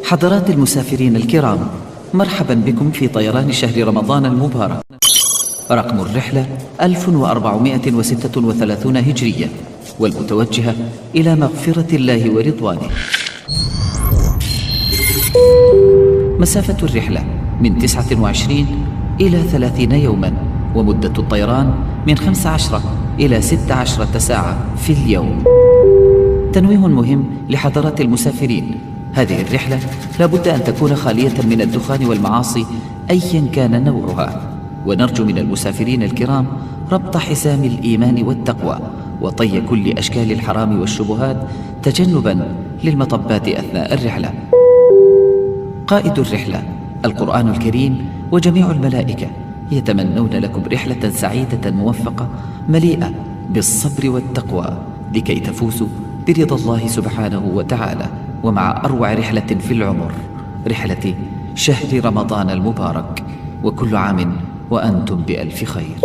حضرات المسافرين الكرام، مرحبا بكم في طيران شهر رمضان المبارك. رقم الرحلة 1436 هجرية، والمتوجهة إلى مغفرة الله ورضوانه. مسافة الرحلة من 29 إلى 30 يوما، ومدة الطيران من 15 إلى 16 ساعة في اليوم. تنويه مهم لحضرات المسافرين: هذه الرحلة لابد أن تكون خالية من الدخان والمعاصي أيا كان نوعها، ونرجو من المسافرين الكرام ربط حزام الإيمان والتقوى وطي كل أشكال الحرام والشبهات تجنبا للمطبات أثناء الرحلة. قائد الرحلة القرآن الكريم وجميع الملائكة يتمنون لكم رحلة سعيدة موفقة مليئة بالصبر والتقوى، لكي تفوزوا برضا الله سبحانه وتعالى، ومع أروع رحلة في العمر، رحلة شهر رمضان المبارك. وكل عام وأنتم بألف خير.